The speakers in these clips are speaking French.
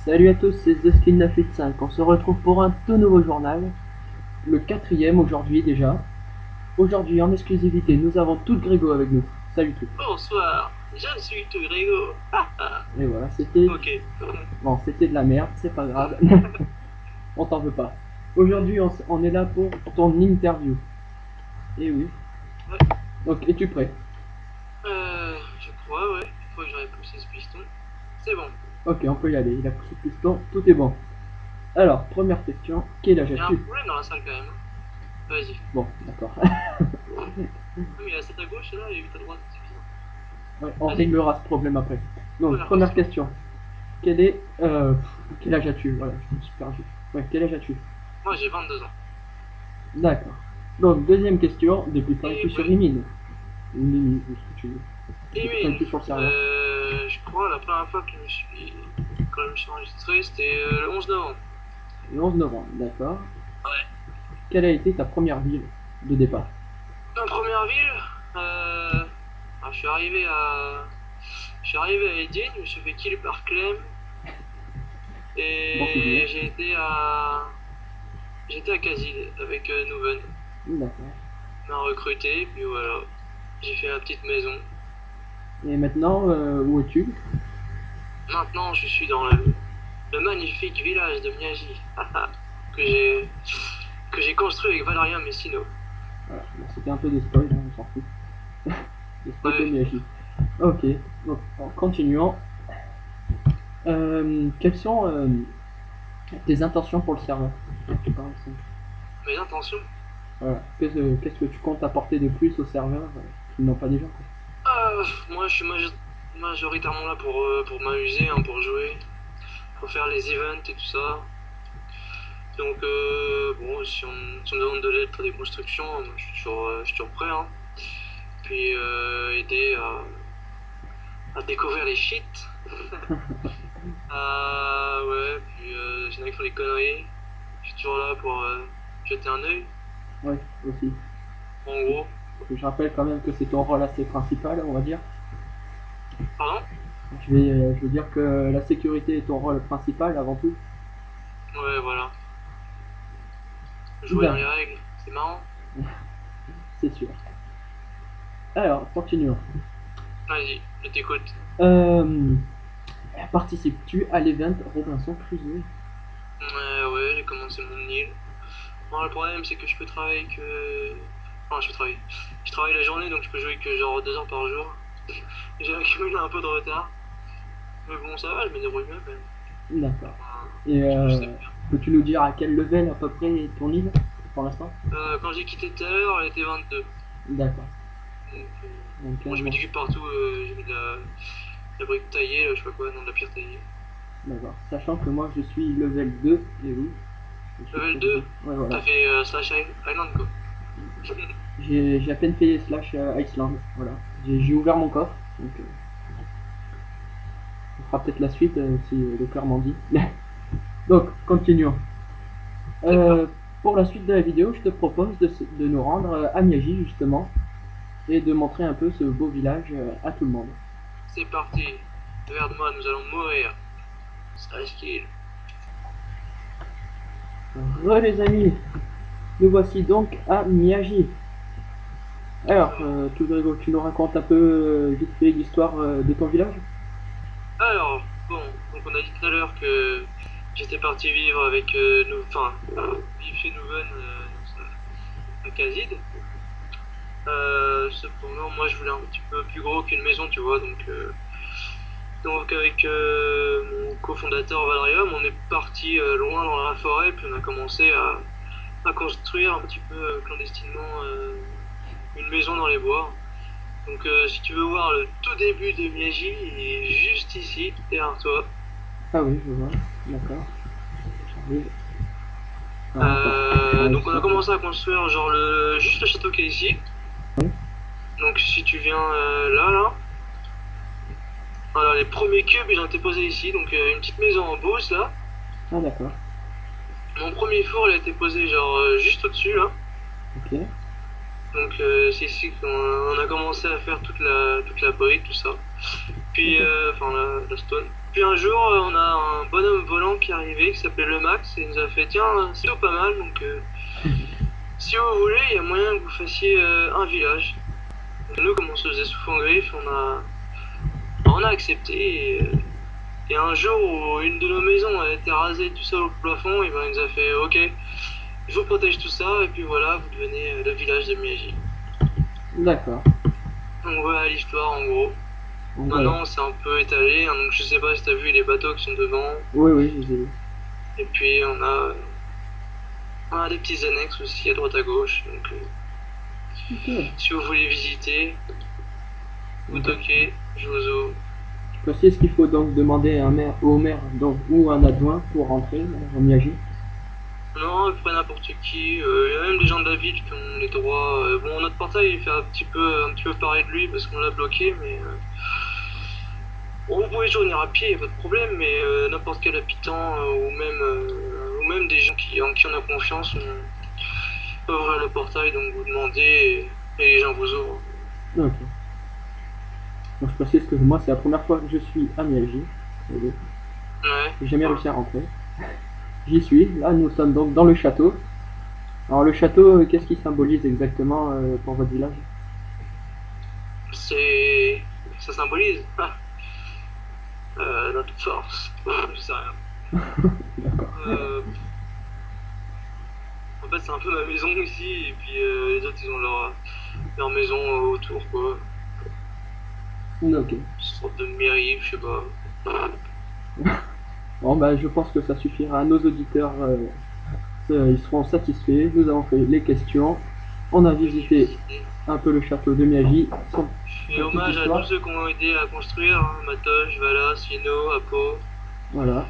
Salut à tous, c'est TheSkin985. On se retrouve pour un tout nouveau journal, le quatrième aujourd'hui déjà. Aujourd'hui en exclusivité, nous avons tout Grégo avec nous. Salut tout. Bonsoir, je suis tout Grégo. Et voilà, c'était Ok. bon, c'était de la merde, c'est pas grave. On t'en veut pas. Aujourd'hui, on est là pour ton interview. Et oui. Ouais. Donc, es-tu prêt? Je crois, ouais. Une fois que j'aurai poussé ce piston, c'est bon. Ok, on peut y aller. Il a poussé le piston, tout est bon. Alors, première question, quel âge Il y a un as-tu? problème dans la salle quand même. Vas-y. Bon, d'accord. Oui, il y a 7 à gauche là et 8 à droite, c'est bizarre. Ouais, on Vas-y, réglera ce problème après. Donc, première première question. question. Quel est. Quel âge as-tu? Voilà, je me suis perdu. Ouais, quel âge as-tu? Moi j'ai 22 ans. D'accord. Donc, deuxième question. Depuis quand Et es-tu sur ouais. Imine? Ou Mimi, ou ce que tu veux. Et Depuis quand oui, es-tu sur le serveur? je crois la première fois que quand je me suis enregistré, c'était le 11 novembre. Le 11 novembre, d'accord. Ouais. Quelle a été ta première ville de départ? Ma première ville, alors, je suis arrivé à Edienne, je me suis fait kill par Clem. Bon souvenir. Et j'étais à Kazid avec Nouven. D'accord. Il m'a recruté, puis voilà. J'ai fait ma petite maison. Et maintenant, où es-tu? Maintenant, je suis dans le magnifique village de Miyaji que j'ai que j'ai construit avec Valeria Messino. Voilà, bon, c'était un peu des spoils, hein, on s'en fout. Des spoils de Ouais. Miyagi. Ok, donc en continuant. Quelles sont tes intentions pour le serveur? Par exemple. Mes intentions. Voilà. Qu'est-ce que tu comptes apporter de plus au serveur qu'ils n'ont pas déjà, quoi? Moi, je suis majoritairement là pour m'amuser, hein, pour jouer, pour faire les events et tout ça. Donc, bon, si on me demande de l'aide pour des constructions, moi, je suis toujours prêt, hein. Puis aider à découvrir les shit. Ouais, puis s'il y en a qui font des conneries, je suis toujours là pour jeter un œil, Oui, aussi. en gros. Je rappelle quand même que c'est ton rôle assez principal, on va dire. Pardon? Je veux dire que la sécurité est ton rôle principal avant tout. Ouais, voilà. Jouer dans les D'accord, règles, c'est marrant. c'est sûr. Alors, continuons. Vas-y, je t'écoute. Euh, Participes-tu à l'event Robinson Crusoe? Ouais, j'ai commencé mon île. Bon, le problème, c'est que je peux travailler que. Enfin, je peux travailler. Je travaille la journée, donc je peux jouer que genre 2 heures par jour. J'ai accumulé un peu de retard. Mais bon, ça va, je me débrouille bien quand même. D'accord. Enfin, Et je sais bien. peux-tu nous dire à quel level à peu près est ton île pour l'instant? Quand j'ai quitté tout à l'heure, elle était 22. D'accord. Donc, Donc, moi, je bon, m'éduque partout. J'ai mis de la brique taillée, je sais pas quoi, non, de la pierre taillée. d'accord. Sachant que moi je suis level 2, et oui, je suis Level très heureux. 2, Ouais, t'as voilà. fait Slash Island quoi. J'ai à peine payé Slash Iceland, voilà. J'ai ouvert mon coffre, donc on fera peut-être la suite si le cœur m'en dit. Donc, continuons. D'accord. Euh, pour la suite de la vidéo, je te propose de nous rendre à Miyagi, justement, et de montrer un peu ce beau village à tout le monde. C'est parti. Regarde-moi, nous allons mourir. Slash kill. Les amis, nous voici donc à Miyagi. Alors, Alors, tout Grégo, tu nous racontes un peu vite fait l'histoire de ton village? bon, donc on a dit tout à l'heure que j'étais parti vivre avec enfin, vivre chez Nouven à Kazid. Cependant, moi je voulais un petit peu plus gros qu'une maison, tu vois, donc avec mon cofondateur Valrium, on est parti loin dans la forêt, puis on a commencé à construire un petit peu clandestinement une maison dans les bois. Donc si tu veux voir le tout début de Miyaji, il est juste ici, derrière toi. Ah oui, je vois, d'accord. J'arrive. Alors attends, je change Donc on ça. a commencé à construire genre juste le château qui est ici. Donc si tu viens là, voilà les premiers cubes ils ont été posés ici. Donc une petite maison en bouse là. Ah d'accord, Mon premier four il a été posé genre juste au-dessus là. ok. Donc c'est ici qu'on a commencé à faire toute la brique, tout ça. Puis Ok. enfin la stone. Puis un jour, on a un bonhomme volant qui est arrivé, qui s'appelait le Max, et il nous a fait, tiens, c'est plutôt pas mal, donc si vous voulez, il y a moyen que vous fassiez un village. Nous, comme on se faisait sous en griffe, on a accepté. Et un jour où une de nos maisons a été rasée du sol au plafond, et ben, il nous a fait, ok, je vous protège tout ça, et puis voilà, vous devenez le village de Miyagi. D'accord. Donc voilà l'histoire en gros. Donc, voilà. Maintenant, c'est un peu étalé, hein, donc je sais pas si t'as vu les bateaux qui sont devant. Oui, oui, je les ai vus. Et puis on a des petits annexes aussi à droite à gauche. Donc Ok. si vous voulez visiter, vous toquez, je vous ouvre. Je précise qu'il faut donc demander au maire donc, ou un adjoint pour rentrer au Miyagi. Non, après n'importe qui. Il y a même des gens de la ville qui ont les droits. Bon, notre portail il fait un petit peu parler de lui parce qu'on l'a bloqué, mais bon, vous pouvez toujours venir à pied, y a pas de problème. Mais n'importe quel habitant ou même des gens en qui on a confiance, on peut ouvrir le portail, donc vous demandez et les gens vous ouvrent. Ok. Donc je précise que moi c'est la première fois que je suis à Miyagi. Ouais. J'ai jamais réussi à rentrer. J'y suis. Là nous sommes donc dans le château. Alors le château, qu'est-ce qu'il symbolise exactement pour votre village? Ça symbolise notre force. Je sais rien. D'accord. En fait, c'est un peu ma maison ici, et puis les autres ils ont leur maison autour, quoi. Ok. Une sorte de mairie, je sais pas. Bon bah je pense que ça suffira à nos auditeurs. Ils seront satisfaits. Nous avons fait les questions. On a visité un peu le château de Miyagi. Je fais hommage à tous ceux qui ont aidé à construire, hein, Matoche, Valas, Lino, Apo. Voilà.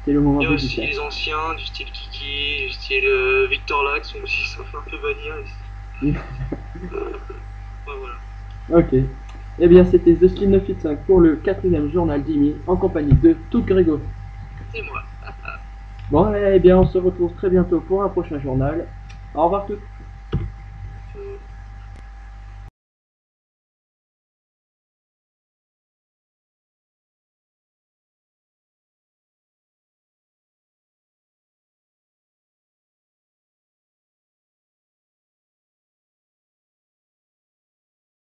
C'est le moment Il y a de aussi dédicace. les anciens, du style Kiki, du style Victor Lax, même s'ils sont fait un peu bannir ici. Ouais, voilà. Ok. Eh bien, c'était The Slim 985 pour le 4e journal d'Imi en compagnie de tout Grégo. C'est moi. Bon, eh bien, on se retrouve très bientôt pour un prochain journal. Au revoir tous.